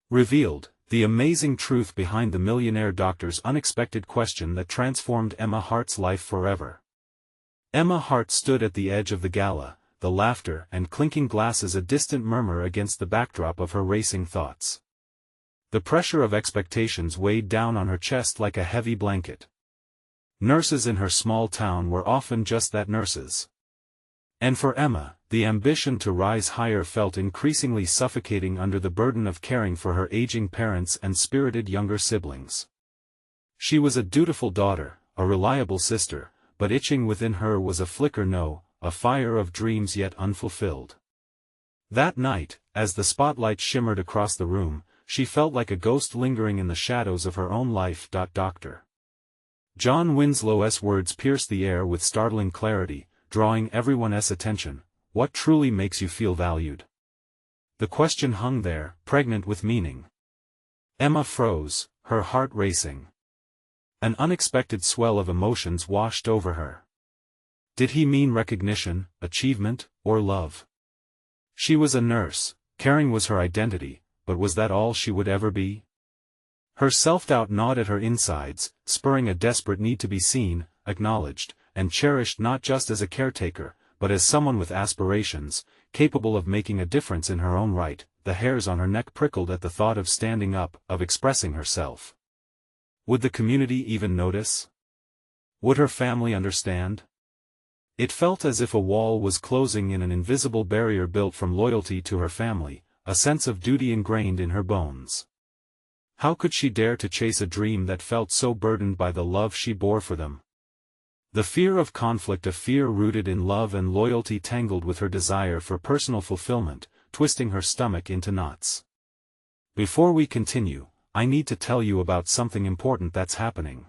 Revealed, the amazing truth behind the millionaire doctor's unexpected question that transformed Emma Hart's life forever. Emma Hart stood at the edge of the gala, the laughter and clinking glasses a distant murmur against the backdrop of her racing thoughts. The pressure of expectations weighed down on her chest like a heavy blanket. Nurses in her small town were often just that, nurses. And for Emma, the ambition to rise higher felt increasingly suffocating under the burden of caring for her aging parents and spirited younger siblings. She was a dutiful daughter, a reliable sister, but itching within her was a a fire of dreams yet unfulfilled. That night, as the spotlight shimmered across the room, she felt like a ghost lingering in the shadows of her own life. Dr. John Winslow's words pierced the air with startling clarity, drawing everyone's attention. What truly makes you feel valued? The question hung there, pregnant with meaning. Emma froze, her heart racing. An unexpected swell of emotions washed over her. Did he mean recognition, achievement, or love? She was a nurse, caring was her identity, but was that all she would ever be? Her self-doubt gnawed at her insides, spurring a desperate need to be seen, acknowledged, and cherished not just as a caretaker, but as someone with aspirations, capable of making a difference in her own right. The hairs on her neck prickled at the thought of standing up, of expressing herself. Would the community even notice? Would her family understand? It felt as if a wall was closing in, an invisible barrier built from loyalty to her family, a sense of duty ingrained in her bones. How could she dare to chase a dream that felt so burdened by the love she bore for them? The fear of conflict, a fear rooted in love and loyalty, tangled with her desire for personal fulfillment, twisting her stomach into knots. Before we continue, I need to tell you about something important that's happening.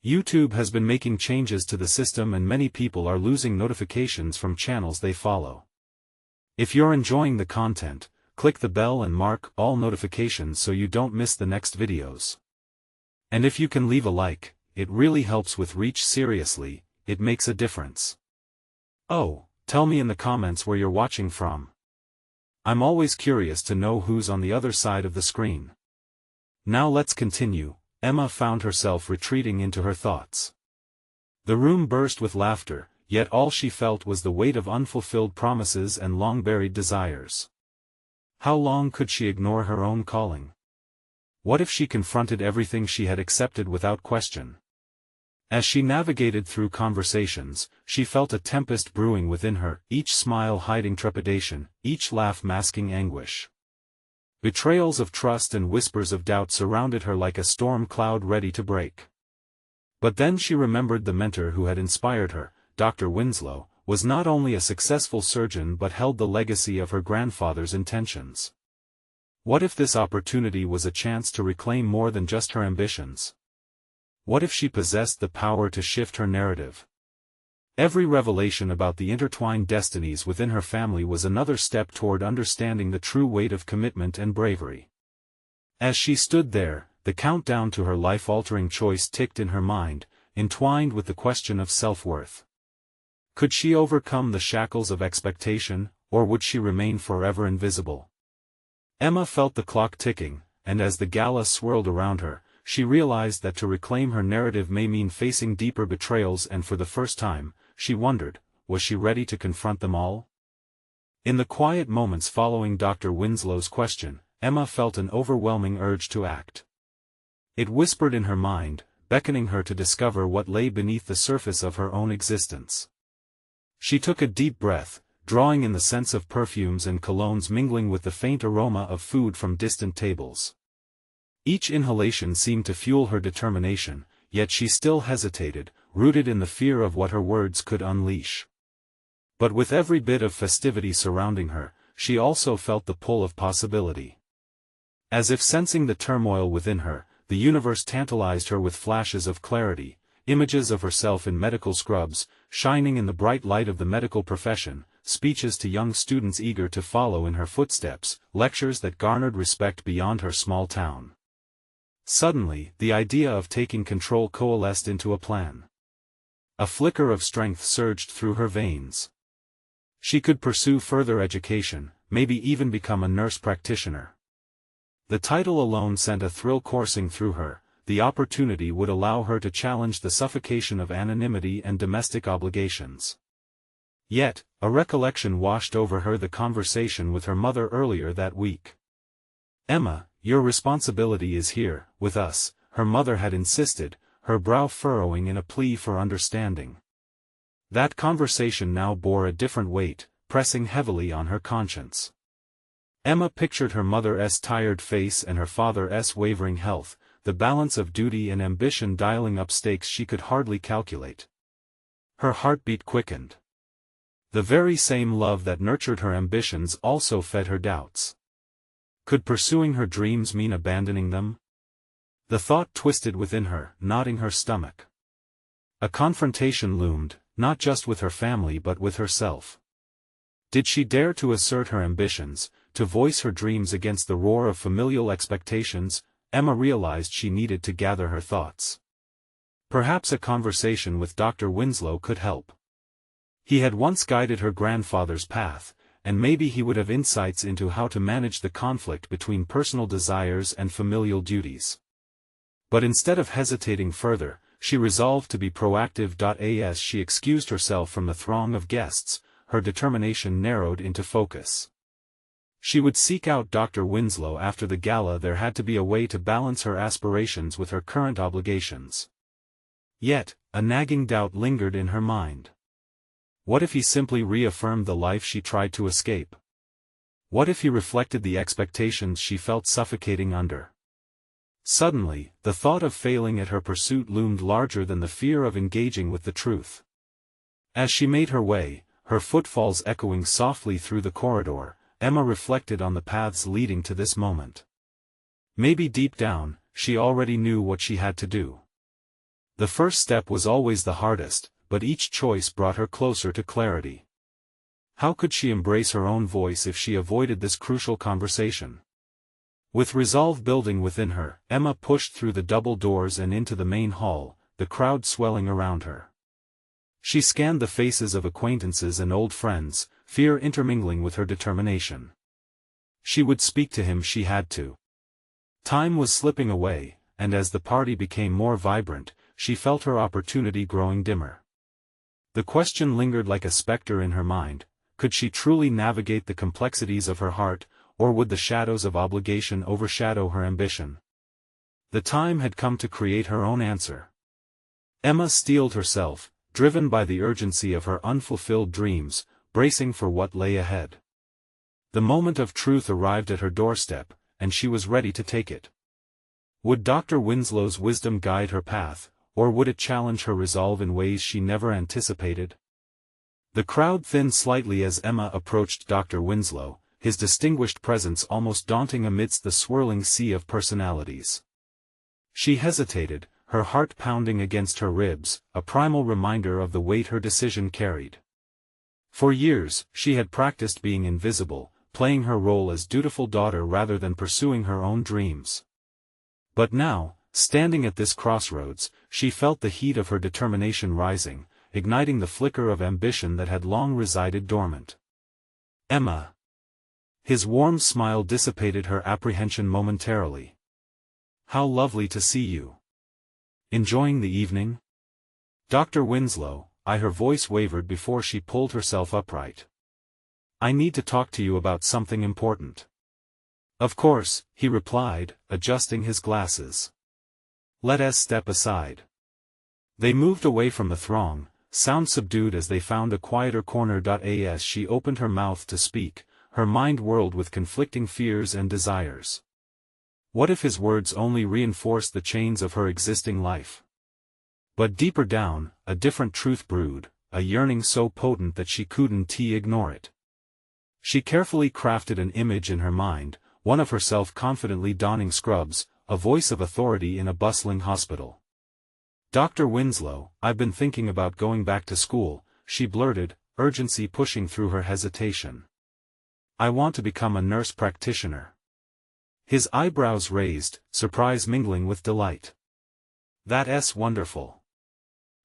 YouTube has been making changes to the system and many people are losing notifications from channels they follow. If you're enjoying the content, click the bell and mark all notifications so you don't miss the next videos. And if you can leave a like, it really helps with reach. Seriously, it makes a difference. Oh, tell me in the comments where you're watching from. I'm always curious to know who's on the other side of the screen. Now let's continue. Emma found herself retreating into her thoughts. The room burst with laughter, yet all she felt was the weight of unfulfilled promises and long-buried desires. How long could she ignore her own calling? What if she confronted everything she had accepted without question? As she navigated through conversations, she felt a tempest brewing within her, each smile hiding trepidation, each laugh masking anguish. Betrayals of trust and whispers of doubt surrounded her like a storm cloud ready to break. But then she remembered the mentor who had inspired her. Dr. Winslow was not only a successful surgeon but held the legacy of her grandfather's intentions. What if this opportunity was a chance to reclaim more than just her ambitions? What if she possessed the power to shift her narrative? Every revelation about the intertwined destinies within her family was another step toward understanding the true weight of commitment and bravery. As she stood there, the countdown to her life-altering choice ticked in her mind, entwined with the question of self-worth. Could she overcome the shackles of expectation, or would she remain forever invisible? Emma felt the clock ticking, and as the gala swirled around her, she realized that to reclaim her narrative may mean facing deeper betrayals, and for the first time, she wondered, was she ready to confront them all? In the quiet moments following Dr. Winslow's question, Emma felt an overwhelming urge to act. It whispered in her mind, beckoning her to discover what lay beneath the surface of her own existence. She took a deep breath, drawing in the scents of perfumes and colognes mingling with the faint aroma of food from distant tables. Each inhalation seemed to fuel her determination, yet she still hesitated, rooted in the fear of what her words could unleash. But with every bit of festivity surrounding her, she also felt the pull of possibility. As if sensing the turmoil within her, the universe tantalized her with flashes of clarity, images of herself in medical scrubs, shining in the bright light of the medical profession, speeches to young students eager to follow in her footsteps, lectures that garnered respect beyond her small town. Suddenly, the idea of taking control coalesced into a plan. A flicker of strength surged through her veins. She could pursue further education, maybe even become a nurse practitioner. The title alone sent a thrill coursing through her. The opportunity would allow her to challenge the suffocation of anonymity and domestic obligations. Yet, a recollection washed over her: the conversation with her mother earlier that week. "Emma, your responsibility is here, with us," her mother had insisted, her brow furrowing in a plea for understanding. That conversation now bore a different weight, pressing heavily on her conscience. Emma pictured her mother's tired face and her father's wavering health, the balance of duty and ambition dialing up stakes she could hardly calculate. Her heartbeat quickened. The very same love that nurtured her ambitions also fed her doubts. Could pursuing her dreams mean abandoning them? The thought twisted within her, knotting her stomach. A confrontation loomed, not just with her family but with herself. Did she dare to assert her ambitions, to voice her dreams against the roar of familial expectations? Emma realized she needed to gather her thoughts. Perhaps a conversation with Dr. Winslow could help. He had once guided her grandfather's path, and maybe he would have insights into how to manage the conflict between personal desires and familial duties. But instead of hesitating further, she resolved to be proactive. As she excused herself from the throng of guests, her determination narrowed into focus. She would seek out Dr. Winslow after the gala. There had to be a way to balance her aspirations with her current obligations. Yet, a nagging doubt lingered in her mind. What if he simply reaffirmed the life she tried to escape? What if he reflected the expectations she felt suffocating under? Suddenly, the thought of failing at her pursuit loomed larger than the fear of engaging with the truth. As she made her way, her footfalls echoing softly through the corridor, Emma reflected on the paths leading to this moment. Maybe deep down, she already knew what she had to do. The first step was always the hardest, but each choice brought her closer to clarity. How could she embrace her own voice if she avoided this crucial conversation? With resolve building within her, Emma pushed through the double doors and into the main hall, the crowd swelling around her. She scanned the faces of acquaintances and old friends, fear intermingling with her determination. She would speak to him. She had to. Time was slipping away, and as the party became more vibrant, she felt her opportunity growing dimmer. The question lingered like a specter in her mind: could she truly navigate the complexities of her heart, or would the shadows of obligation overshadow her ambition? The time had come to create her own answer. Emma steeled herself, driven by the urgency of her unfulfilled dreams, bracing for what lay ahead. The moment of truth arrived at her doorstep, and she was ready to take it. Would Dr. Winslow's wisdom guide her path, or would it challenge her resolve in ways she never anticipated? The crowd thinned slightly as Emma approached Dr. Winslow, his distinguished presence almost daunting amidst the swirling sea of personalities. She hesitated, her heart pounding against her ribs, a primal reminder of the weight her decision carried. For years, she had practiced being invisible, playing her role as dutiful daughter rather than pursuing her own dreams. But now, standing at this crossroads, she felt the heat of her determination rising, igniting the flicker of ambition that had long resided dormant. "Emma." His warm smile dissipated her apprehension momentarily. "How lovely to see you. Enjoying the evening?" "Dr. Winslow," her voice wavered before she pulled herself upright. "I need to talk to you about something important." "Of course," he replied, adjusting his glasses. "Let us step aside." They moved away from the throng, sound subdued as they found a quieter corner. As she opened her mouth to speak, her mind whirled with conflicting fears and desires. What if his words only reinforced the chains of her existing life? But deeper down, a different truth brewed, a yearning so potent that she couldn't ignore it. She carefully crafted an image in her mind, one of herself confidently donning scrubs, a voice of authority in a bustling hospital. "Dr. Winslow, I've been thinking about going back to school," she blurted, urgency pushing through her hesitation. "I want to become a nurse practitioner." His eyebrows raised, surprise mingling with delight. "That's wonderful.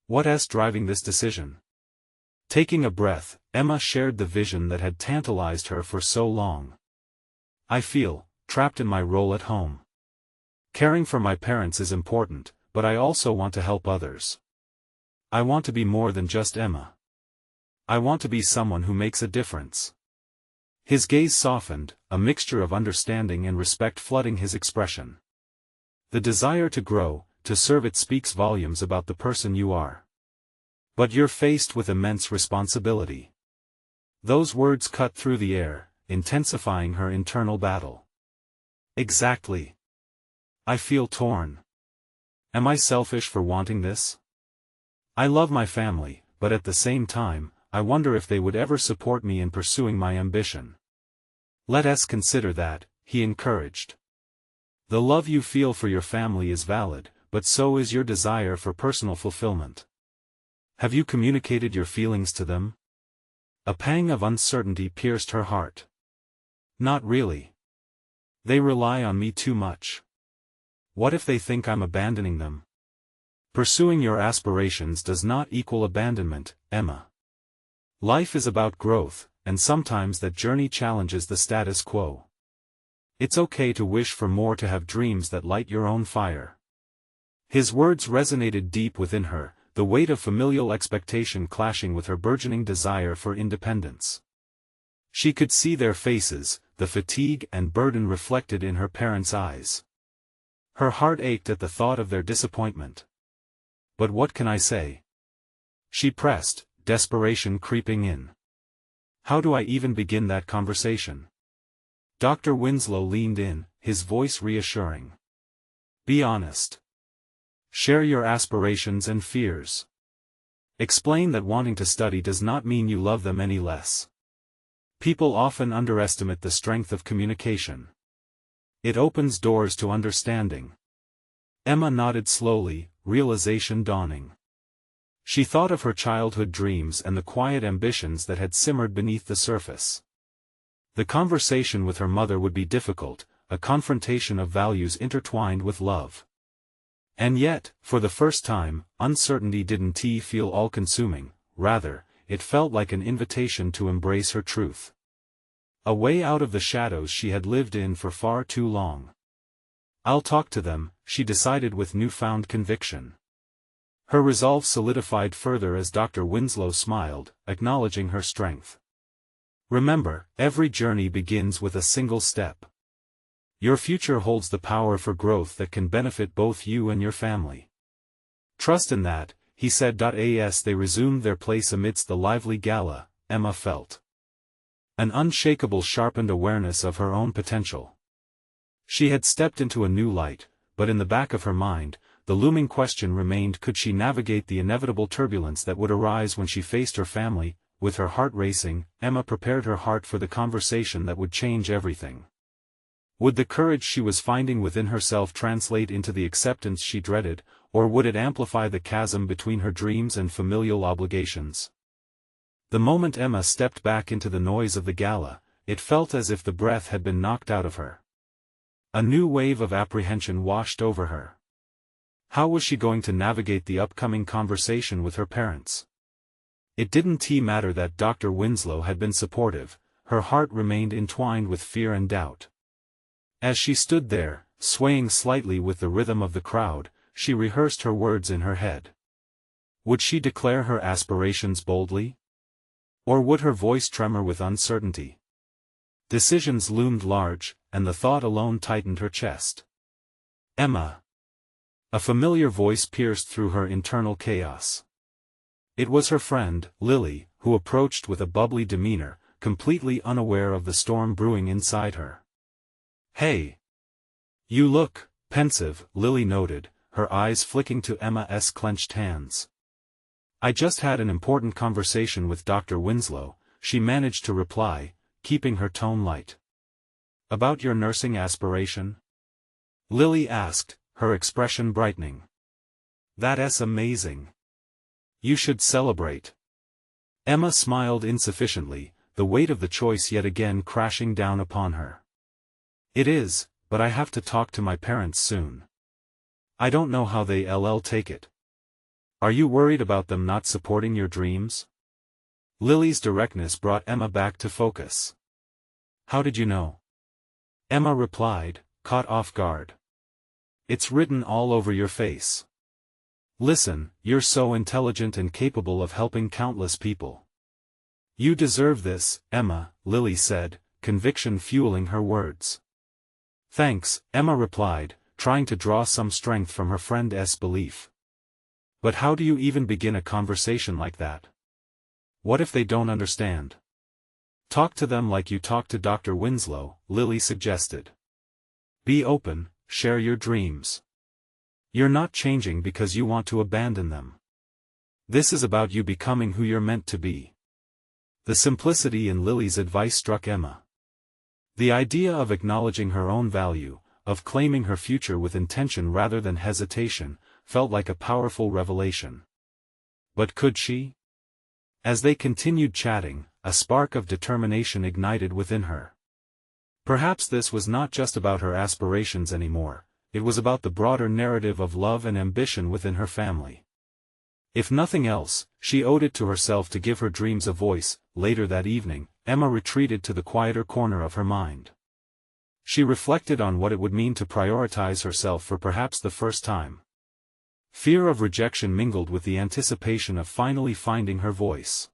What's driving this decision?" Taking a breath, Emma shared the vision that had tantalized her for so long. "I feel, trapped in my role at home. Caring for my parents is important, but I also want to help others. I want to be more than just Emma. I want to be someone who makes a difference." His gaze softened, a mixture of understanding and respect flooding his expression. "The desire to grow, to serve, it speaks volumes about the person you are. But you're faced with immense responsibility." Those words cut through the air, intensifying her internal battle. "Exactly. I feel torn. Am I selfish for wanting this? I love my family, but at the same time, I wonder if they would ever support me in pursuing my ambition." "Let us consider that," he encouraged. "The love you feel for your family is valid, but so is your desire for personal fulfillment. Have you communicated your feelings to them?" A pang of uncertainty pierced her heart. "Not really. They rely on me too much. What if they think I'm abandoning them?" "Pursuing your aspirations does not equal abandonment, Emma. Life is about growth, and sometimes that journey challenges the status quo. It's okay to wish for more, to have dreams that light your own fire." His words resonated deep within her, the weight of familial expectation clashing with her burgeoning desire for independence. She could see their faces, the fatigue and burden reflected in her parents' eyes. Her heart ached at the thought of their disappointment. "But what can I say?" she pressed, desperation creeping in. "How do I even begin that conversation?" Dr. Winslow leaned in, his voice reassuring. "Be honest. Share your aspirations and fears. Explain that wanting to study does not mean you love them any less. People often underestimate the strength of communication. It opens doors to understanding." Emma nodded slowly, realization dawning. She thought of her childhood dreams and the quiet ambitions that had simmered beneath the surface. The conversation with her mother would be difficult, a confrontation of values intertwined with love. And yet, for the first time, uncertainty didn't feel all-consuming, rather, it felt like an invitation to embrace her truth. A way out of the shadows she had lived in for far too long. "I'll talk to them," she decided with newfound conviction. Her resolve solidified further as Dr. Winslow smiled, acknowledging her strength. "Remember, every journey begins with a single step. Your future holds the power for growth that can benefit both you and your family. Trust in that," he said. As they resumed their place amidst the lively gala, Emma felt an unshakable sharpened awareness of her own potential. She had stepped into a new light, but in the back of her mind, the looming question remained: could she navigate the inevitable turbulence that would arise when she faced her family? With her heart racing, Emma prepared her heart for the conversation that would change everything. Would the courage she was finding within herself translate into the acceptance she dreaded, or would it amplify the chasm between her dreams and familial obligations? The moment Emma stepped back into the noise of the gala, it felt as if the breath had been knocked out of her. A new wave of apprehension washed over her. How was she going to navigate the upcoming conversation with her parents? It didn't matter that Dr. Winslow had been supportive, her heart remained entwined with fear and doubt. As she stood there, swaying slightly with the rhythm of the crowd, she rehearsed her words in her head. Would she declare her aspirations boldly? Or would her voice tremor with uncertainty? Decisions loomed large, and the thought alone tightened her chest. "Emma." A familiar voice pierced through her internal chaos. It was her friend, Lily, who approached with a bubbly demeanor, completely unaware of the storm brewing inside her. "Hey. You look pensive," Lily noted, her eyes flicking to Emma's clenched hands. "I just had an important conversation with Dr. Winslow," she managed to reply, keeping her tone light. "About your nursing aspiration?" Lily asked, her expression brightening. "That's amazing. You should celebrate." Emma smiled insufficiently, the weight of the choice yet again crashing down upon her. "It is, but I have to talk to my parents soon. I don't know how they'll take it." "Are you worried about them not supporting your dreams?" Lily's directness brought Emma back to focus. "How did you know?" Emma replied, caught off guard. It's written all over your face. Listen, you're so intelligent and capable of helping countless people. You deserve this, Emma, Lily said, conviction fueling her words. Thanks, Emma replied, trying to draw some strength from her friend's belief. But how do you even begin a conversation like that? What if they don't understand? Talk to them like you talk to Dr. Winslow, Lily suggested. Be open, share your dreams. You're not changing because you want to abandon them. This is about you becoming who you're meant to be. The simplicity in Lily's advice struck Emma. The idea of acknowledging her own value, of claiming her future with intention rather than hesitation, felt like a powerful revelation. But could she? As they continued chatting, a spark of determination ignited within her. Perhaps this was not just about her aspirations anymore, it was about the broader narrative of love and ambition within her family. If nothing else, she owed it to herself to give her dreams a voice. Later that evening, Emma retreated to the quieter corner of her mind. She reflected on what it would mean to prioritize herself for perhaps the first time. Fear of rejection mingled with the anticipation of finally finding her voice.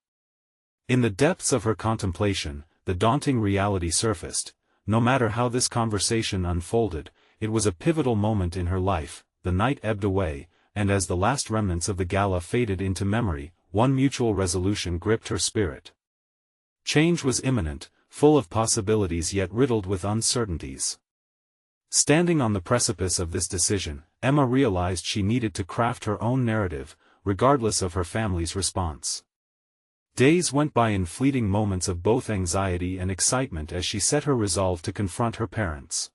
In the depths of her contemplation, the daunting reality surfaced. No matter how this conversation unfolded, it was a pivotal moment in her life. The night ebbed away, and as the last remnants of the gala faded into memory, one mutual resolution gripped her spirit. Change was imminent, full of possibilities yet riddled with uncertainties. Standing on the precipice of this decision, Emma realized she needed to craft her own narrative, regardless of her family's response. Days went by in fleeting moments of both anxiety and excitement as she set her resolve to confront her parents.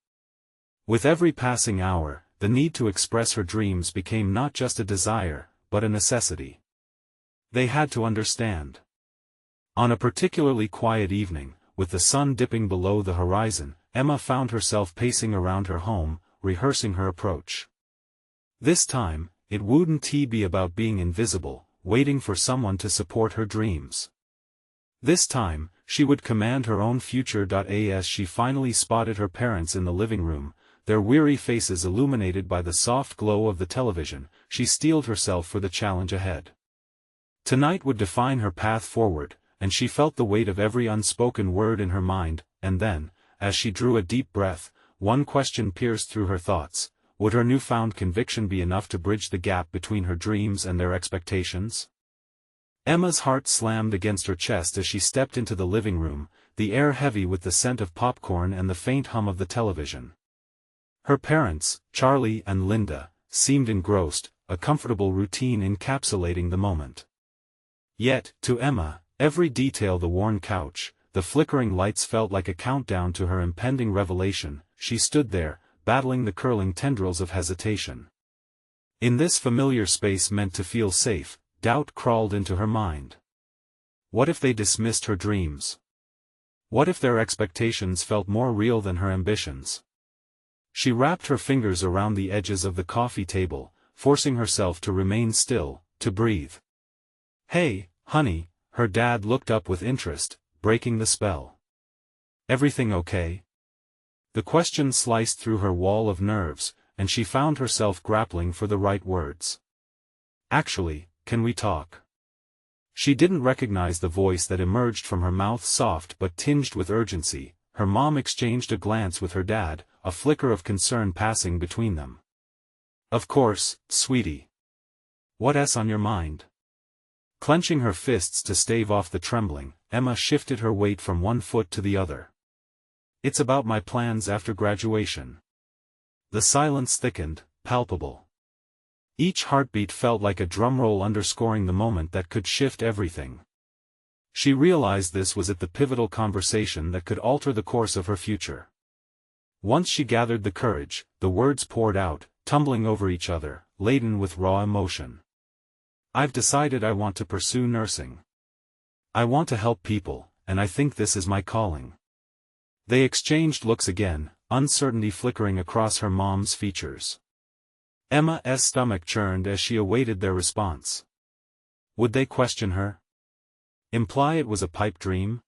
With every passing hour, the need to express her dreams became not just a desire, but a necessity. They had to understand. On a particularly quiet evening, with the sun dipping below the horizon, Emma found herself pacing around her home, rehearsing her approach. This time, it wouldn't be about being invisible, waiting for someone to support her dreams. This time, she would command her own future. As she finally spotted her parents in the living room, their weary faces illuminated by the soft glow of the television, she steeled herself for the challenge ahead. Tonight would define her path forward, and she felt the weight of every unspoken word in her mind. And then, as she drew a deep breath, one question pierced through her thoughts: would her newfound conviction be enough to bridge the gap between her dreams and their expectations? Emma's heart slammed against her chest as she stepped into the living room, the air heavy with the scent of popcorn and the faint hum of the television. Her parents, Charlie and Linda, seemed engrossed, a comfortable routine encapsulating the moment. Yet, to Emma, every detail, the worn couch, the flickering lights, felt like a countdown to her impending revelation. She stood there, battling the curling tendrils of hesitation. In this familiar space meant to feel safe, doubt crawled into her mind. What if they dismissed her dreams? What if their expectations felt more real than her ambitions? She wrapped her fingers around the edges of the coffee table, forcing herself to remain still, to breathe. Hey, honey, her dad looked up with interest, breaking the spell. Everything okay? The question sliced through her wall of nerves, and she found herself grappling for the right words. Actually, can we talk? She didn't recognize the voice that emerged from her mouth, soft but tinged with urgency. Her mom exchanged a glance with her dad, a flicker of concern passing between them. Of course, sweetie. What's on your mind? Clenching her fists to stave off the trembling, Emma shifted her weight from one foot to the other. It's about my plans after graduation. The silence thickened, palpable. Each heartbeat felt like a drumroll underscoring the moment that could shift everything. She realized this was at the pivotal conversation that could alter the course of her future. Once she gathered the courage, the words poured out, tumbling over each other, laden with raw emotion. I've decided I want to pursue nursing. I want to help people, and I think this is my calling. They exchanged looks again, uncertainty flickering across her mom's features. Emma's stomach churned as she awaited their response. Would they question her? Imply it was a pipe dream?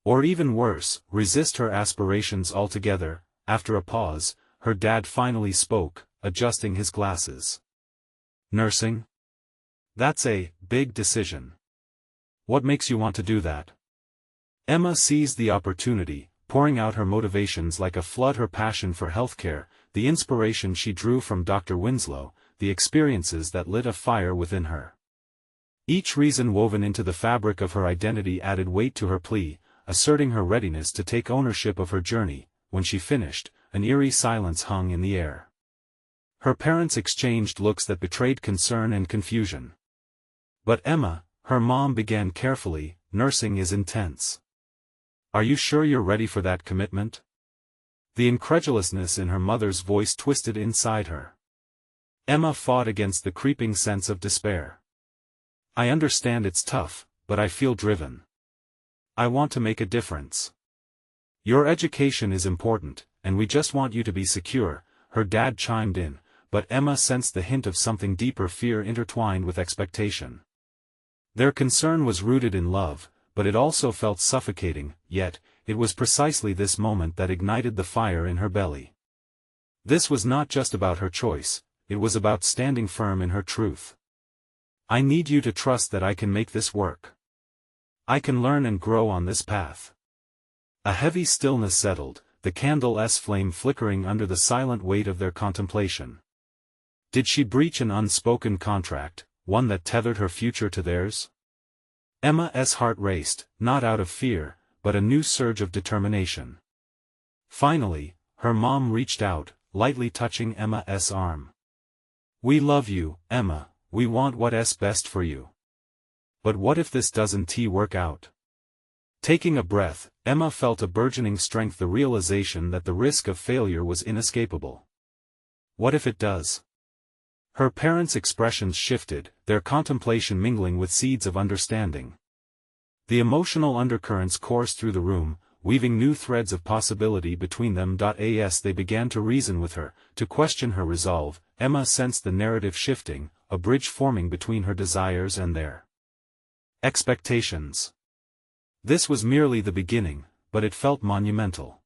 Or even worse, resist her aspirations altogether? after a pause, her dad finally spoke, adjusting his glasses. Nursing? That's a big decision. What makes you want to do that? Emma seized the opportunity, pouring out her motivations like a flood: her passion for healthcare, the inspiration she drew from Dr. Winslow, the experiences that lit a fire within her. Each reason woven into the fabric of her identity added weight to her plea, asserting her readiness to take ownership of her journey. When she finished, an eerie silence hung in the air. Her parents exchanged looks that betrayed concern and confusion. But Emma, her mom began carefully, nursing is intense. Are you sure you're ready for that commitment? The incredulousness in her mother's voice twisted inside her. Emma fought against the creeping sense of despair. I understand it's tough, but I feel driven. I want to make a difference. Your education is important, and we just want you to be secure, her dad chimed in, but Emma sensed the hint of something deeper: fear intertwined with expectation. Their concern was rooted in love, but it also felt suffocating, yet, it was precisely this moment that ignited the fire in her belly. This was not just about her choice, it was about standing firm in her truth. I need you to trust that I can make this work. I can learn and grow on this path. A heavy stillness settled, the candle's flame flickering under the silent weight of their contemplation. Did she breach an unspoken contract, one that tethered her future to theirs? Emma's heart raced, not out of fear, but a new surge of determination. Finally, her mom reached out, lightly touching Emma's arm. We love you, Emma, we want what's best for you. But what if this doesn't work out? Taking a breath, Emma felt a burgeoning strength, the realization that the risk of failure was inescapable. What if it does? Her parents' expressions shifted, their contemplation mingling with seeds of understanding. The emotional undercurrents coursed through the room, weaving new threads of possibility between them. As they began to reason with her, to question her resolve, Emma sensed the narrative shifting, a bridge forming between her desires and their expectations. This was merely the beginning, but it felt monumental.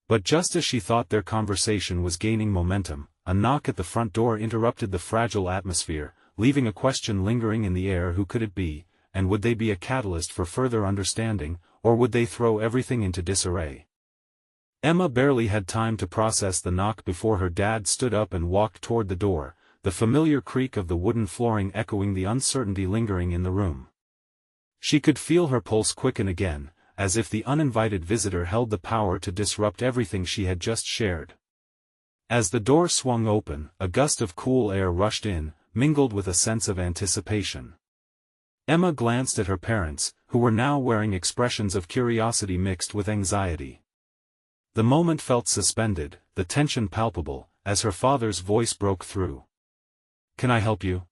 But just as she thought their conversation was gaining momentum, a knock at the front door interrupted the fragile atmosphere, leaving a question lingering in the air: who could it be, and would they be a catalyst for further understanding, or would they throw everything into disarray? Emma barely had time to process the knock before her dad stood up and walked toward the door, the familiar creak of the wooden flooring echoing the uncertainty lingering in the room. She could feel her pulse quicken again, as if the uninvited visitor held the power to disrupt everything she had just shared. As the door swung open, a gust of cool air rushed in, mingled with a sense of anticipation. Emma glanced at her parents, who were now wearing expressions of curiosity mixed with anxiety. The moment felt suspended, the tension palpable, as her father's voice broke through. Can I help you?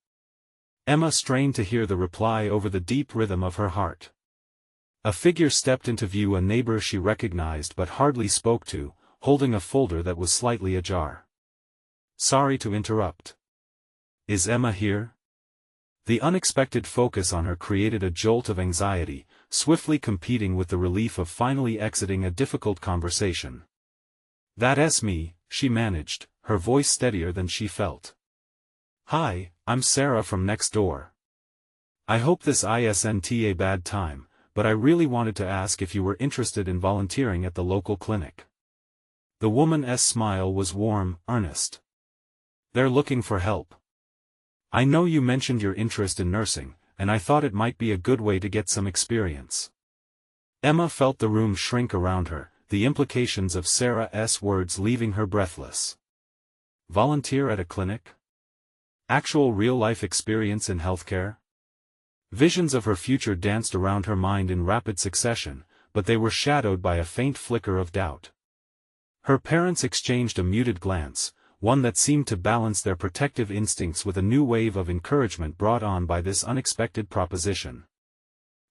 Emma strained to hear the reply over the deep rhythm of her heart. A figure stepped into view, a neighbor she recognized but hardly spoke to, holding a folder that was slightly ajar. Sorry to interrupt. Is Emma here? The unexpected focus on her created a jolt of anxiety, swiftly competing with the relief of finally exiting a difficult conversation. That's me, she managed, her voice steadier than she felt. Hi, I'm Sarah from next door. I hope this isn't a bad time, but I really wanted to ask if you were interested in volunteering at the local clinic. The woman's smile was warm, earnest. They're looking for help. I know you mentioned your interest in nursing, and I thought it might be a good way to get some experience. Emma felt the room shrink around her, the implications of Sarah's words leaving her breathless. Volunteer at a clinic? Actual real-life experience in healthcare? Visions of her future danced around her mind in rapid succession, but they were shadowed by a faint flicker of doubt. Her parents exchanged a muted glance, one that seemed to balance their protective instincts with a new wave of encouragement brought on by this unexpected proposition.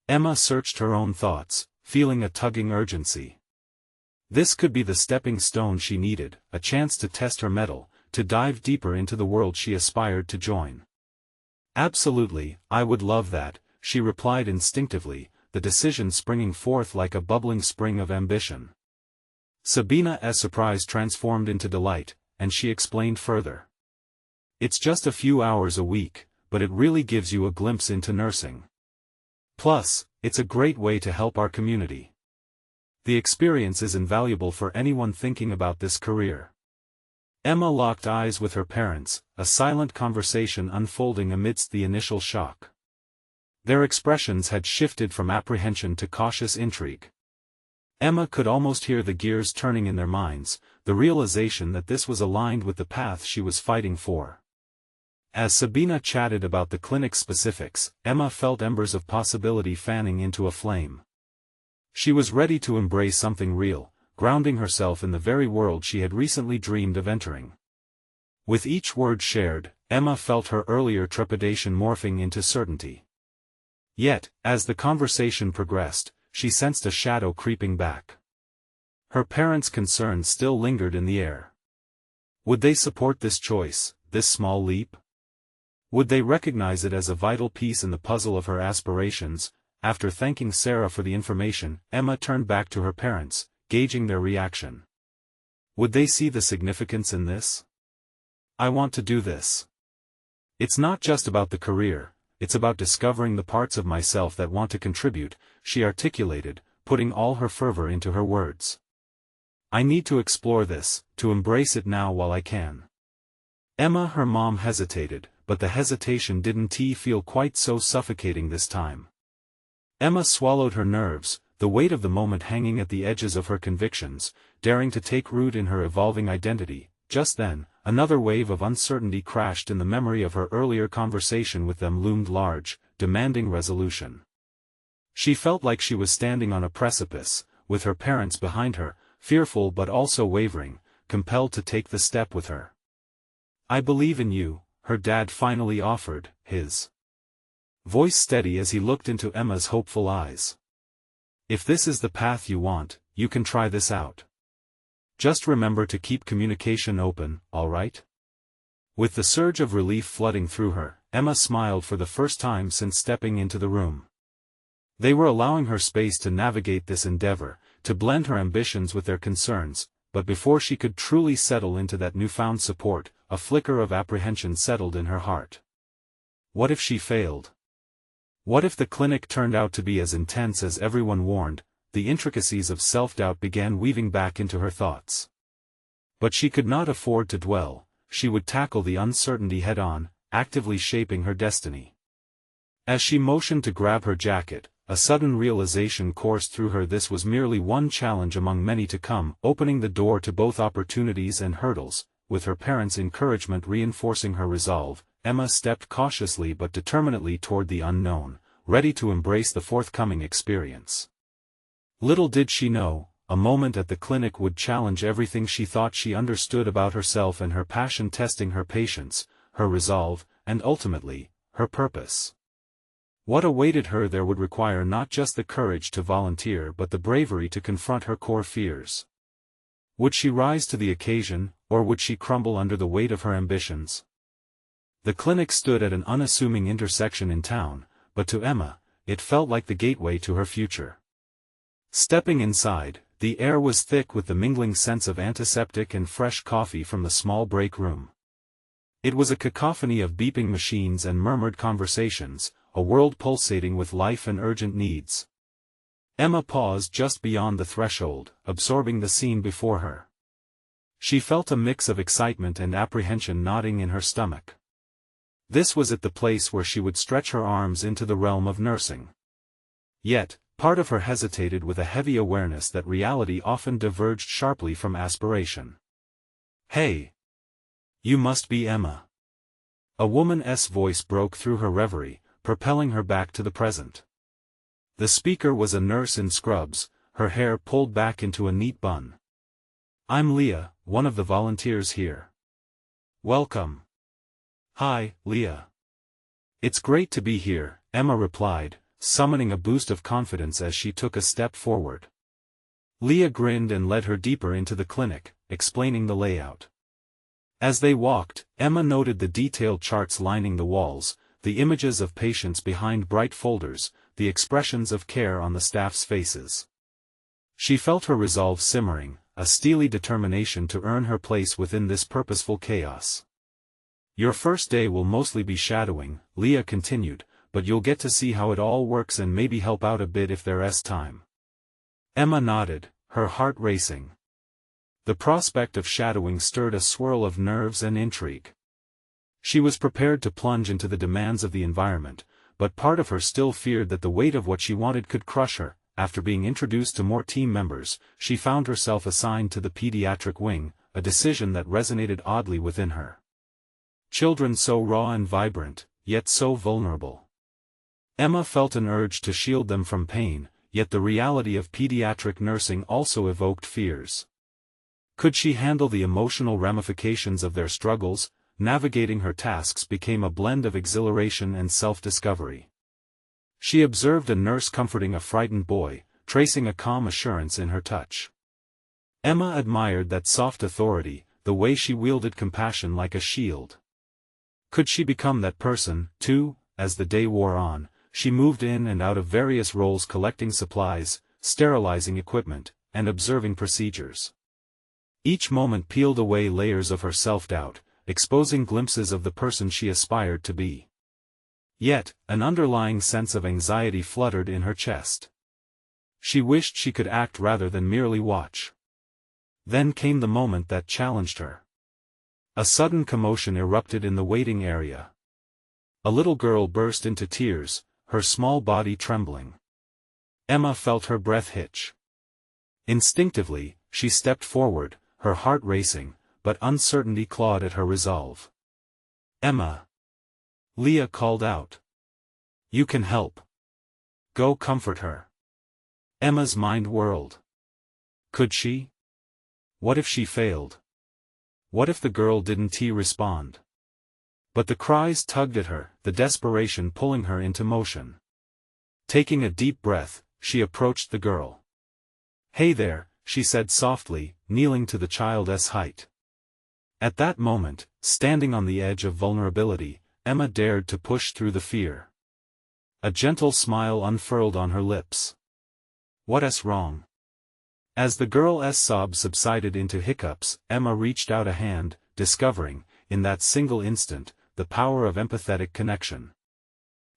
Emma searched her own thoughts, feeling a tugging urgency. This could be the stepping stone she needed, a chance to test her mettle, to dive deeper into the world she aspired to join. Absolutely, I would love that, she replied instinctively, the decision springing forth like a bubbling spring of ambition. Sabina's surprise transformed into delight, and she explained further. It's just a few hours a week, but it really gives you a glimpse into nursing. Plus, it's a great way to help our community. The experience is invaluable for anyone thinking about this career. Emma locked eyes with her parents, a silent conversation unfolding amidst the initial shock. Their expressions had shifted from apprehension to cautious intrigue. Emma could almost hear the gears turning in their minds, the realization that this was aligned with the path she was fighting for. As Sabina chatted about the clinic's specifics, Emma felt embers of possibility fanning into a flame. She was ready to embrace something real, grounding herself in the very world she had recently dreamed of entering. With each word shared, Emma felt her earlier trepidation morphing into certainty. Yet, as the conversation progressed, she sensed a shadow creeping back. Her parents' concerns still lingered in the air. Would they support this choice, this small leap? Would they recognize it as a vital piece in the puzzle of her aspirations? After thanking Sarah for the information, Emma turned back to her parents, gauging their reaction. Would they see the significance in this? I want to do this. It's not just about the career, it's about discovering the parts of myself that want to contribute, she articulated, putting all her fervor into her words. I need to explore this, to embrace it now while I can. Emma, her mom, hesitated, but the hesitation didn't feel quite so suffocating this time. Emma swallowed her nerves, the weight of the moment hanging at the edges of her convictions, daring to take root in her evolving identity. Just then, another wave of uncertainty crashed in the memory of her earlier conversation with them loomed large, demanding resolution. She felt like she was standing on a precipice, with her parents behind her, fearful but also wavering, compelled to take the step with her. I believe in you, her dad finally offered, his voice steady as he looked into Emma's hopeful eyes. If this is the path you want, you can try this out. Just remember to keep communication open, all right? With the surge of relief flooding through her, Emma smiled for the first time since stepping into the room. They were allowing her space to navigate this endeavor, to blend her ambitions with their concerns, but before she could truly settle into that newfound support, a flicker of apprehension settled in her heart. What if she failed? What if the clinic turned out to be as intense as everyone warned? The intricacies of self-doubt began weaving back into her thoughts. But she could not afford to dwell, she would tackle the uncertainty head-on, actively shaping her destiny. As she motioned to grab her jacket, a sudden realization coursed through her: this was merely one challenge among many to come, opening the door to both opportunities and hurdles. With her parents' encouragement reinforcing her resolve, Emma stepped cautiously but determinedly toward the unknown, ready to embrace the forthcoming experience. Little did she know, a moment at the clinic would challenge everything she thought she understood about herself and her passion, testing her patience, her resolve, and ultimately, her purpose. What awaited her there would require not just the courage to volunteer but the bravery to confront her core fears. Would she rise to the occasion, or would she crumble under the weight of her ambitions? The clinic stood at an unassuming intersection in town, but to Emma, it felt like the gateway to her future. Stepping inside, the air was thick with the mingling scents of antiseptic and fresh coffee from the small break room. It was a cacophony of beeping machines and murmured conversations, a world pulsating with life and urgent needs. Emma paused just beyond the threshold, absorbing the scene before her. She felt a mix of excitement and apprehension knotting in her stomach. This was it, the place where she would stretch her arms into the realm of nursing. Yet, part of her hesitated with a heavy awareness that reality often diverged sharply from aspiration. Hey! You must be Emma. A woman's voice broke through her reverie, propelling her back to the present. The speaker was a nurse in scrubs, her hair pulled back into a neat bun. I'm Leah, one of the volunteers here. Welcome. Hi, Leah. It's great to be here, Emma replied, summoning a boost of confidence as she took a step forward. Leah grinned and led her deeper into the clinic, explaining the layout. As they walked, Emma noted the detailed charts lining the walls, the images of patients behind bright folders, the expressions of care on the staff's faces. She felt her resolve simmering, a steely determination to earn her place within this purposeful chaos. "Your first day will mostly be shadowing," Leah continued, "but you'll get to see how it all works and maybe help out a bit if there's time." Emma nodded, her heart racing. The prospect of shadowing stirred a swirl of nerves and intrigue. She was prepared to plunge into the demands of the environment, but part of her still feared that the weight of what she wanted could crush her. After being introduced to more team members, she found herself assigned to the pediatric wing, a decision that resonated oddly within her. Children so raw and vibrant, yet so vulnerable. Emma felt an urge to shield them from pain, yet the reality of pediatric nursing also evoked fears. Could she handle the emotional ramifications of their struggles? Navigating her tasks became a blend of exhilaration and self-discovery. She observed a nurse comforting a frightened boy, tracing a calm assurance in her touch. Emma admired that soft authority, the way she wielded compassion like a shield. Could she become that person, too? As the day wore on, she moved in and out of various roles, collecting supplies, sterilizing equipment, and observing procedures. Each moment peeled away layers of her self-doubt, exposing glimpses of the person she aspired to be. Yet, an underlying sense of anxiety fluttered in her chest. She wished she could act rather than merely watch. Then came the moment that challenged her. A sudden commotion erupted in the waiting area. A little girl burst into tears, her small body trembling. Emma felt her breath hitch. Instinctively, she stepped forward, her heart racing, but uncertainty clawed at her resolve. "Emma!" Leah called out. "You can help. Go comfort her." Emma's mind whirled. Could she? What if she failed? What if the girl didn't respond? But the cries tugged at her, the desperation pulling her into motion. Taking a deep breath, she approached the girl. "Hey there," she said softly, kneeling to the child's height. At that moment, standing on the edge of vulnerability, Emma dared to push through the fear. A gentle smile unfurled on her lips. "What's wrong?" As the girl's sobs subsided into hiccups, Emma reached out a hand, discovering, in that single instant, the power of empathetic connection.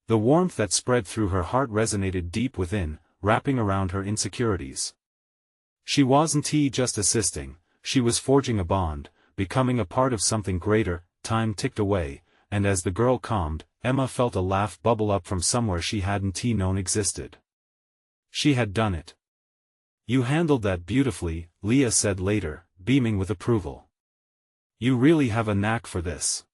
The warmth that spread through her heart resonated deep within, wrapping around her insecurities. She wasn't just assisting, she was forging a bond, becoming a part of something greater. Time ticked away, and as the girl calmed, Emma felt a laugh bubble up from somewhere she hadn't known existed. She had done it. "You handled that beautifully," Leah said later, beaming with approval. "You really have a knack for this."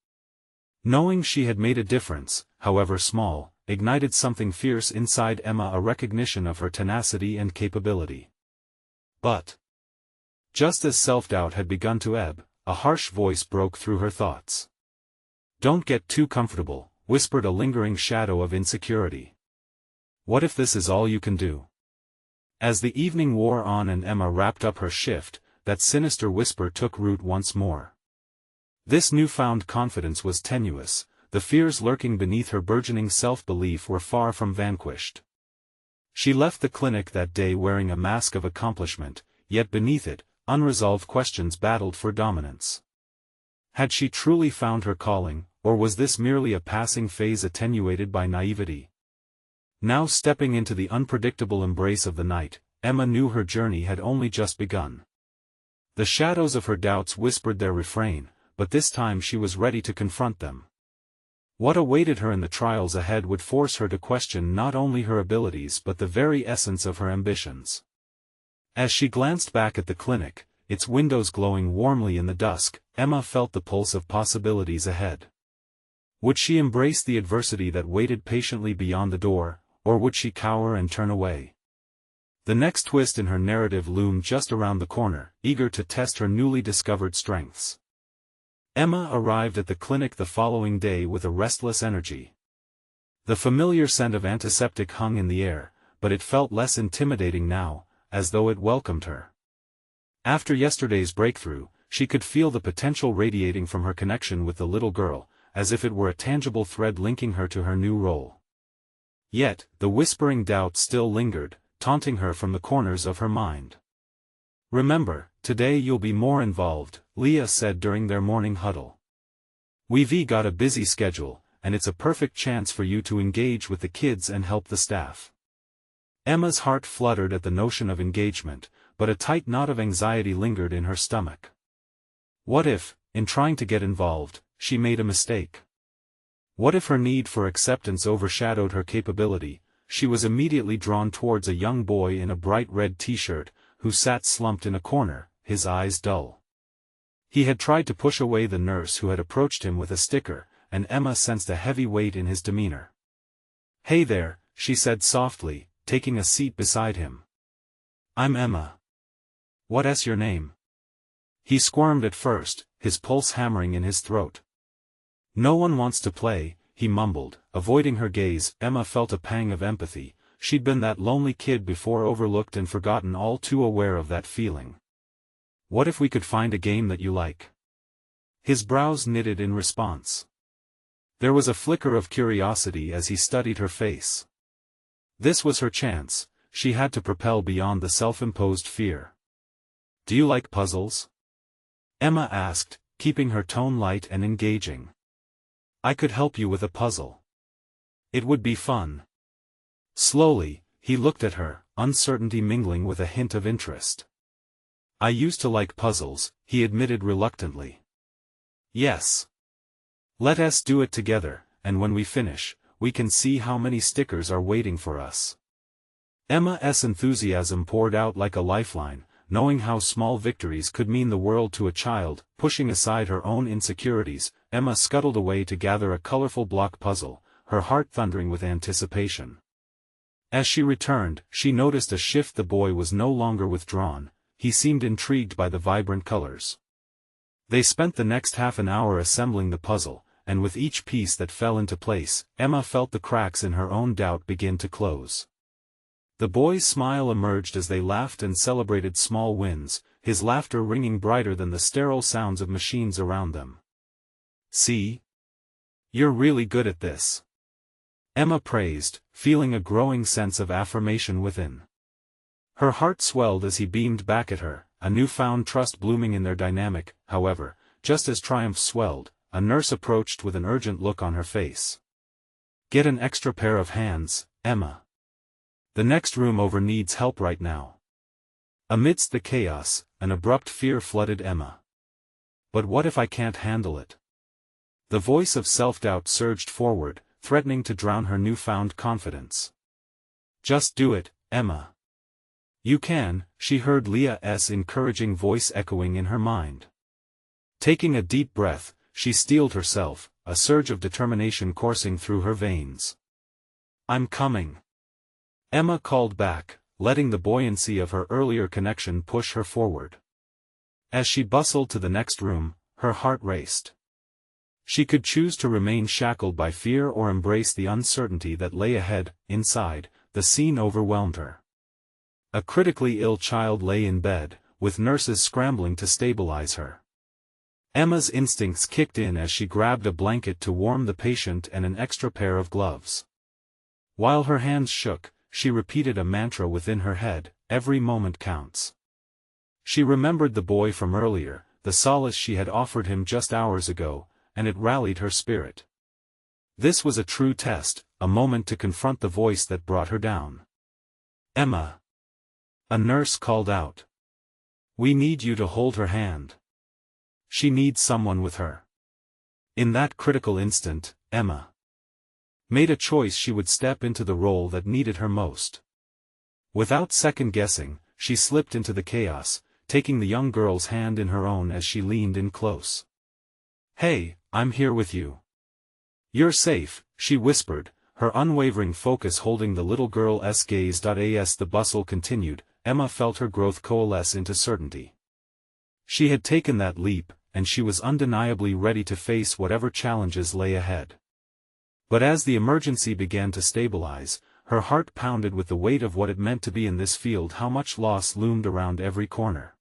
Knowing she had made a difference, however small, ignited something fierce inside Emma, a recognition of her tenacity and capability. But just as self-doubt had begun to ebb, a harsh voice broke through her thoughts. "Don't get too comfortable," whispered a lingering shadow of insecurity. "What if this is all you can do?" As the evening wore on and Emma wrapped up her shift, that sinister whisper took root once more. This newfound confidence was tenuous, the fears lurking beneath her burgeoning self-belief were far from vanquished. She left the clinic that day wearing a mask of accomplishment, yet beneath it, unresolved questions battled for dominance. Had she truly found her calling, or was this merely a passing phase attenuated by naivety? Now stepping into the unpredictable embrace of the night, Emma knew her journey had only just begun. The shadows of her doubts whispered their refrain, but this time she was ready to confront them. What awaited her in the trials ahead would force her to question not only her abilities but the very essence of her ambitions. As she glanced back at the clinic, its windows glowing warmly in the dusk, Emma felt the pulse of possibilities ahead. Would she embrace the adversity that waited patiently beyond the door, or would she cower and turn away? The next twist in her narrative loomed just around the corner, eager to test her newly discovered strengths. Emma arrived at the clinic the following day with a restless energy. The familiar scent of antiseptic hung in the air, but it felt less intimidating now, as though it welcomed her. After yesterday's breakthrough, she could feel the potential radiating from her connection with the little girl, as if it were a tangible thread linking her to her new role. Yet, the whispering doubt still lingered, taunting her from the corners of her mind. Remember, today you'll be more involved, Leah said during their morning huddle. We've got a busy schedule, and it's a perfect chance for you to engage with the kids and help the staff. Emma's heart fluttered at the notion of engagement, but a tight knot of anxiety lingered in her stomach. What if, in trying to get involved, she made a mistake? What if her need for acceptance overshadowed her capability? She was immediately drawn towards a young boy in a bright red t-shirt, who sat slumped in a corner, his eyes dull. He had tried to push away the nurse who had approached him with a sticker, and Emma sensed a heavy weight in his demeanor. "Hey there," she said softly, taking a seat beside him. "I'm Emma. What's your name?" He squirmed at first, his pulse hammering in his throat. "No one wants to play," he mumbled, avoiding her gaze. Emma felt a pang of empathy. She'd been that lonely kid before, overlooked and forgotten, all too aware of that feeling. "What if we could find a game that you like?" His brows knitted in response. There was a flicker of curiosity as he studied her face. This was her chance. She had to propel beyond the self-imposed fear. "Do you like puzzles?" Emma asked, keeping her tone light and engaging. "I could help you with a puzzle. It would be fun." Slowly, he looked at her, uncertainty mingling with a hint of interest. "I used to like puzzles," he admitted reluctantly. "Yes. Let us do it together, and when we finish, we can see how many stickers are waiting for us." Emma's enthusiasm poured out like a lifeline, knowing how small victories could mean the world to a child. Pushing aside her own insecurities, Emma scuttled away to gather a colorful block puzzle, her heart thundering with anticipation. As she returned, she noticed a shift. The boy was no longer withdrawn, he seemed intrigued by the vibrant colors. They spent the next half an hour assembling the puzzle, and with each piece that fell into place, Emma felt the cracks in her own doubt begin to close. The boy's smile emerged as they laughed and celebrated small wins, his laughter ringing brighter than the sterile sounds of machines around them. "See? You're really good at this," Emma praised, feeling a growing sense of affirmation within. Her heart swelled as he beamed back at her, a newfound trust blooming in their dynamic. However, just as triumph swelled, a nurse approached with an urgent look on her face. "Get an extra pair of hands, Emma. The next room over needs help right now." Amidst the chaos, an abrupt fear flooded Emma. "But what if I can't handle it?" The voice of self-doubt surged forward, threatening to drown her newfound confidence. "Just do it, Emma. You can," she heard Leah's encouraging voice echoing in her mind. Taking a deep breath, she steeled herself, a surge of determination coursing through her veins. "I'm coming," Emma called back, letting the buoyancy of her earlier connection push her forward. As she bustled to the next room, her heart raced. She could choose to remain shackled by fear or embrace the uncertainty that lay ahead. Inside, the scene overwhelmed her. A critically ill child lay in bed, with nurses scrambling to stabilize her. Emma's instincts kicked in as she grabbed a blanket to warm the patient and an extra pair of gloves. While her hands shook, she repeated a mantra within her head: "Every moment counts." She remembered the boy from earlier, the solace she had offered him just hours ago, and it rallied her spirit. This was a true test, a moment to confront the voice that brought her down. "Emma," a nurse called out. "We need you to hold her hand. She needs someone with her." In that critical instant, Emma made a choice. She would step into the role that needed her most. Without second-guessing, she slipped into the chaos, taking the young girl's hand in her own as she leaned in close. "Hey, I'm here with you. You're safe," she whispered, her unwavering focus holding the little girl's gaze. As the bustle continued, Emma felt her growth coalesce into certainty. She had taken that leap, and she was undeniably ready to face whatever challenges lay ahead. But as the emergency began to stabilize, her heart pounded with the weight of what it meant to be in this field. How much loss loomed around every corner.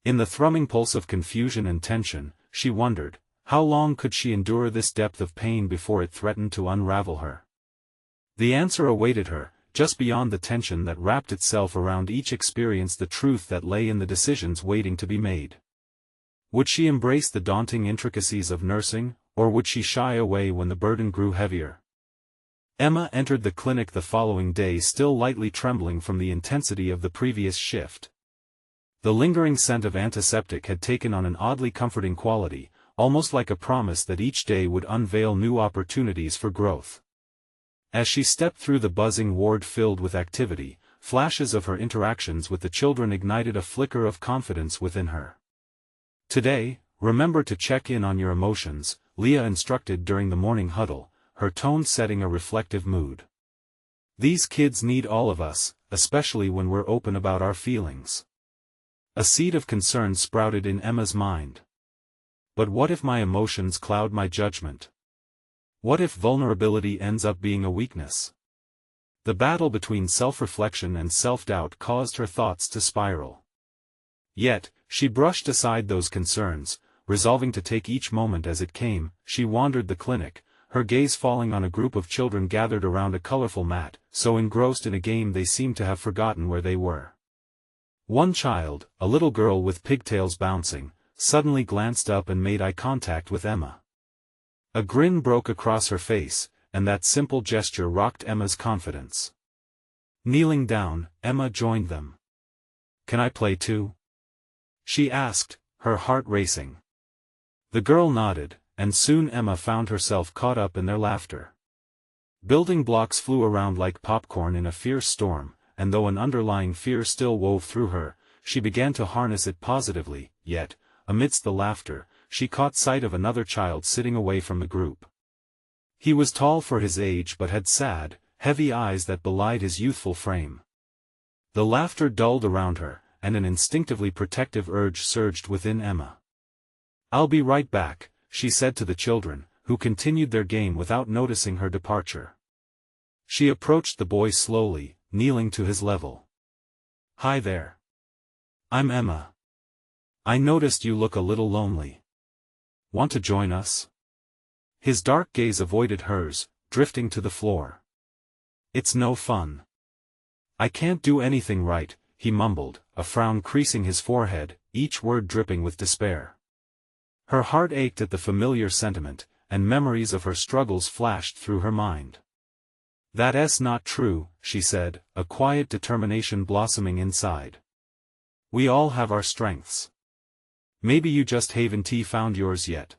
In the thrumming pulse of confusion and tension, she wondered, how long could she endure this depth of pain before it threatened to unravel her? The answer awaited her, just beyond the tension that wrapped itself around each experience, the truth that lay in the decisions waiting to be made. Would she embrace the daunting intricacies of nursing, or would she shy away when the burden grew heavier? Emma entered the clinic the following day still lightly trembling from the intensity of the previous shift. The lingering scent of antiseptic had taken on an oddly comforting quality, almost like a promise that each day would unveil new opportunities for growth. As she stepped through the buzzing ward filled with activity, flashes of her interactions with the children ignited a flicker of confidence within her. "Today, remember to check in on your emotions," Leah instructed during the morning huddle, her tone setting a reflective mood. "These kids need all of us, especially when we're open about our feelings." A seed of concern sprouted in Emma's mind. But what if my emotions cloud my judgment? What if vulnerability ends up being a weakness? The battle between self-reflection and self-doubt caused her thoughts to spiral. Yet, she brushed aside those concerns, resolving to take each moment as it came. She wandered the clinic, her gaze falling on a group of children gathered around a colorful mat, so engrossed in a game they seemed to have forgotten where they were. One child, a little girl with pigtails bouncing, suddenly glanced up and made eye contact with Emma. A grin broke across her face, and that simple gesture rocked Emma's confidence. Kneeling down, Emma joined them. "Can I play too?" she asked, her heart racing. The girl nodded, and soon Emma found herself caught up in their laughter. Building blocks flew around like popcorn in a fierce storm, and though an underlying fear still wove through her, she began to harness it positively. Yet, amidst the laughter, she caught sight of another child sitting away from the group. He was tall for his age but had sad, heavy eyes that belied his youthful frame. The laughter dulled around her, and an instinctively protective urge surged within Emma. "I'll be right back," she said to the children, who continued their game without noticing her departure. She approached the boy slowly, kneeling to his level. "Hi there. I'm Emma. I noticed you look a little lonely. Want to join us?" His dark gaze avoided hers, drifting to the floor. "It's no fun. I can't do anything right," he mumbled, a frown creasing his forehead, each word dripping with despair. Her heart ached at the familiar sentiment, and memories of her struggles flashed through her mind. "That's not true," she said, a quiet determination blossoming inside. "We all have our strengths. Maybe you just haven't found yours yet."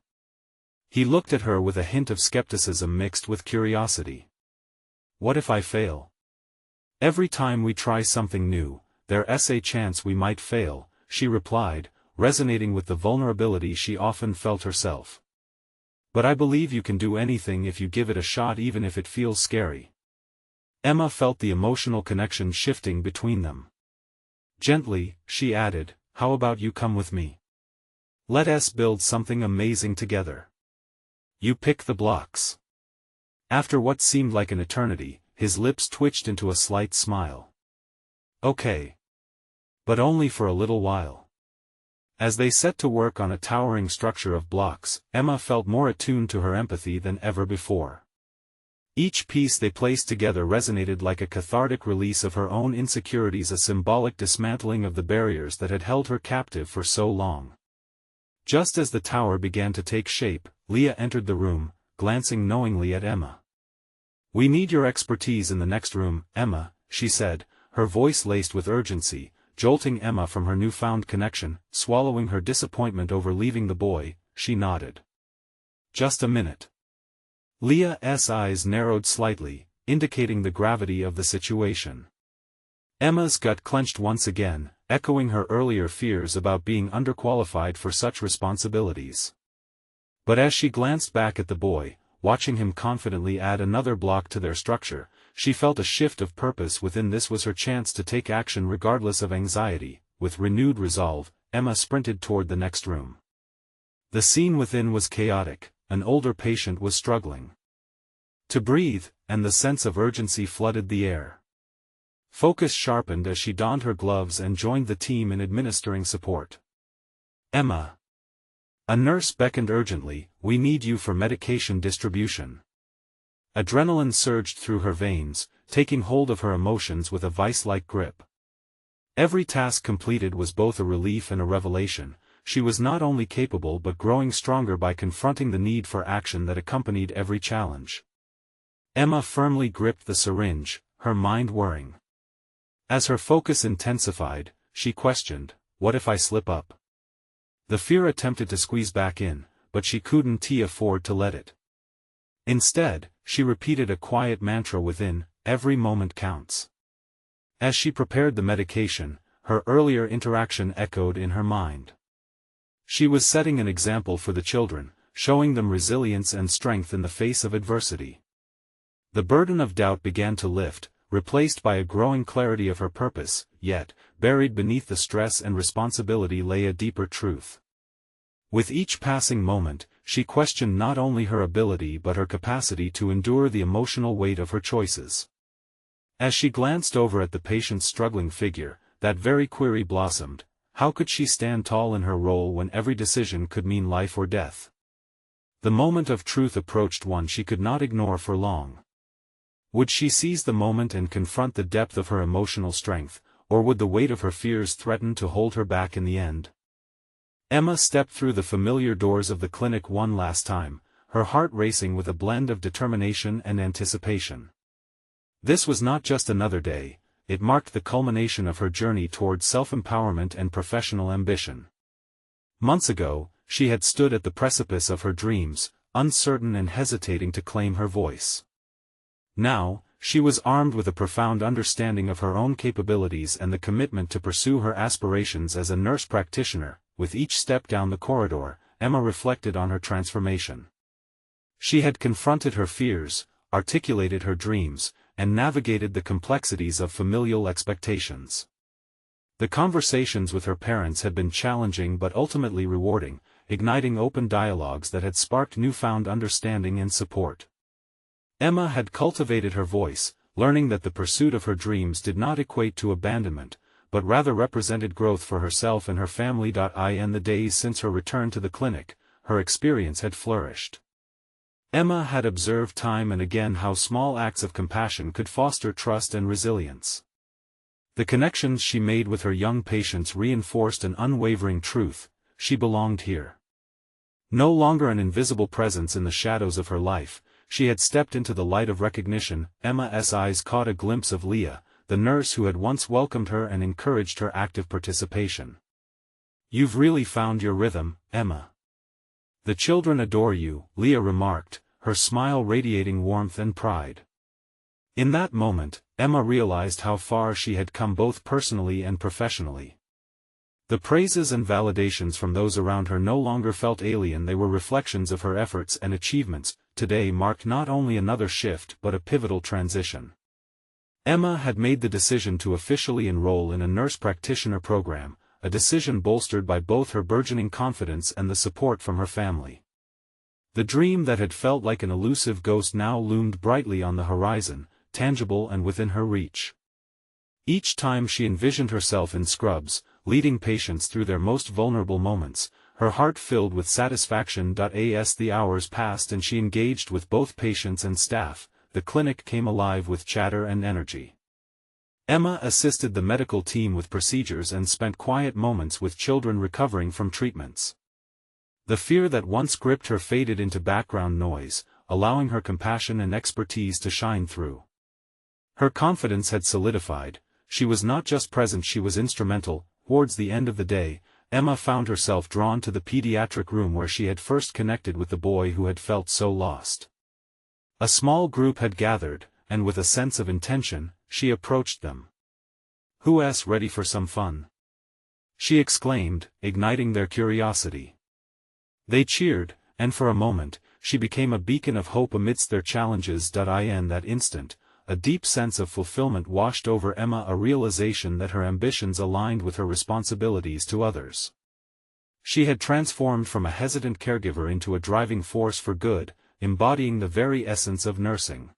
He looked at her with a hint of skepticism mixed with curiosity. "What if I fail? Every time we try something new, there's a chance we might fail," she replied, resonating with the vulnerability she often felt herself. "But I believe you can do anything if you give it a shot, even if it feels scary." Emma felt the emotional connection shifting between them. Gently, she added, "How about you come with me? Let us build something amazing together. You pick the blocks." After what seemed like an eternity, his lips twitched into a slight smile. "Okay. But only for a little while." As they set to work on a towering structure of blocks, Emma felt more attuned to her empathy than ever before. Each piece they placed together resonated like a cathartic release of her own insecurities, a symbolic dismantling of the barriers that had held her captive for so long. Just as the tower began to take shape, Leah entered the room, glancing knowingly at Emma. "We need your expertise in the next room, Emma," she said, her voice laced with urgency, jolting Emma from her newfound connection. Swallowing her disappointment over leaving the boy, she nodded. "Just a minute." Leah's eyes narrowed slightly, indicating the gravity of the situation. Emma's gut clenched once again, echoing her earlier fears about being underqualified for such responsibilities. But as she glanced back at the boy, watching him confidently add another block to their structure, she felt a shift of purpose within. This was her chance to take action regardless of anxiety. With renewed resolve, Emma sprinted toward the next room. The scene within was chaotic. An older patient was struggling to breathe, and the sense of urgency flooded the air. Focus sharpened as she donned her gloves and joined the team in administering support. "Emma." A nurse beckoned urgently, "We need you for medication distribution." Adrenaline surged through her veins, taking hold of her emotions with a vice-like grip. Every task completed was both a relief and a revelation. She was not only capable but growing stronger by confronting the need for action that accompanied every challenge. Emma firmly gripped the syringe, her mind whirring. As her focus intensified, she questioned, "What if I slip up?" The fear attempted to squeeze back in, but she couldn't afford to let it. Instead, she repeated a quiet mantra within, "Every moment counts." As she prepared the medication, her earlier interaction echoed in her mind. She was setting an example for the children, showing them resilience and strength in the face of adversity. The burden of doubt began to lift, replaced by a growing clarity of her purpose, yet, buried beneath the stress and responsibility lay a deeper truth. With each passing moment, she questioned not only her ability but her capacity to endure the emotional weight of her choices. As she glanced over at the patient's struggling figure, that very query blossomed: how could she stand tall in her role when every decision could mean life or death? The moment of truth approached, one she could not ignore for long. Would she seize the moment and confront the depth of her emotional strength, or would the weight of her fears threaten to hold her back in the end? Emma stepped through the familiar doors of the clinic one last time, her heart racing with a blend of determination and anticipation. This was not just another day, it marked the culmination of her journey toward self-empowerment and professional ambition. Months ago, she had stood at the precipice of her dreams, uncertain and hesitating to claim her voice. Now, she was armed with a profound understanding of her own capabilities and the commitment to pursue her aspirations as a nurse practitioner. With each step down the corridor, Emma reflected on her transformation. She had confronted her fears, articulated her dreams, and navigated the complexities of familial expectations. The conversations with her parents had been challenging but ultimately rewarding, igniting open dialogues that had sparked newfound understanding and support. Emma had cultivated her voice, learning that the pursuit of her dreams did not equate to abandonment, but rather represented growth for herself and her family. In the days since her return to the clinic, her experience had flourished. Emma had observed time and again how small acts of compassion could foster trust and resilience. The connections she made with her young patients reinforced an unwavering truth: she belonged here. No longer an invisible presence in the shadows of her life, she had stepped into the light of recognition. Emma's eyes caught a glimpse of Leah, the nurse who had once welcomed her and encouraged her active participation. "You've really found your rhythm, Emma. The children adore you," Leah remarked, her smile radiating warmth and pride. In that moment, Emma realized how far she had come both personally and professionally. The praises and validations from those around her no longer felt alien, they were reflections of her efforts and achievements. Today marked not only another shift but a pivotal transition. Emma had made the decision to officially enroll in a nurse practitioner program, a decision bolstered by both her burgeoning confidence and the support from her family. The dream that had felt like an elusive ghost now loomed brightly on the horizon, tangible and within her reach. Each time she envisioned herself in scrubs, leading patients through their most vulnerable moments, her heart filled with satisfaction. As the hours passed and she engaged with both patients and staff, the clinic came alive with chatter and energy. Emma assisted the medical team with procedures and spent quiet moments with children recovering from treatments. The fear that once gripped her faded into background noise, allowing her compassion and expertise to shine through. Her confidence had solidified. She was not just present, she was instrumental. Towards the end of the day, Emma found herself drawn to the pediatric room where she had first connected with the boy who had felt so lost. A small group had gathered, and with a sense of intention, she approached them. "Who's ready for some fun?" she exclaimed, igniting their curiosity. They cheered, and for a moment, she became a beacon of hope amidst their challenges. In that instant, a deep sense of fulfillment washed over Emma, a realization that her ambitions aligned with her responsibilities to others. She had transformed from a hesitant caregiver into a driving force for good, embodying the very essence of nursing.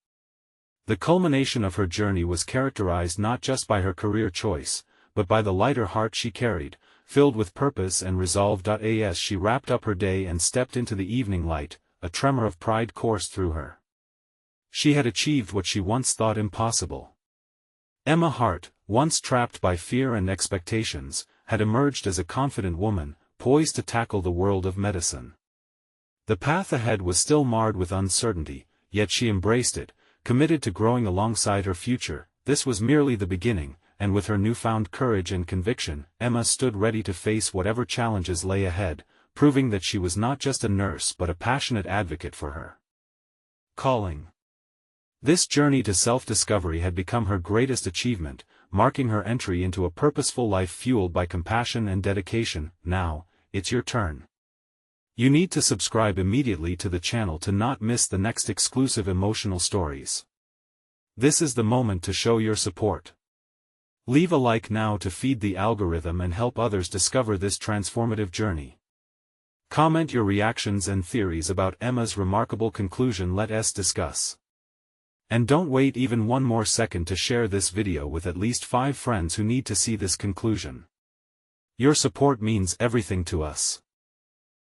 The culmination of her journey was characterized not just by her career choice, but by the lighter heart she carried, filled with purpose and resolve. As she wrapped up her day and stepped into the evening light, a tremor of pride coursed through her. She had achieved what she once thought impossible. Emma Hart, once trapped by fear and expectations, had emerged as a confident woman, poised to tackle the world of medicine. The path ahead was still marred with uncertainty, yet she embraced it, committed to growing alongside her future. This was merely the beginning, and with her newfound courage and conviction, Emma stood ready to face whatever challenges lay ahead, proving that she was not just a nurse but a passionate advocate for her calling. This journey to self-discovery had become her greatest achievement, marking her entry into a purposeful life fueled by compassion and dedication. Now, it's your turn. You need to subscribe immediately to the channel to not miss the next exclusive emotional stories. This is the moment to show your support. Leave a like now to feed the algorithm and help others discover this transformative journey. Comment your reactions and theories about Emma's remarkable conclusion. Let us discuss. And don't wait even one more second to share this video with at least 5 friends who need to see this conclusion. Your support means everything to us.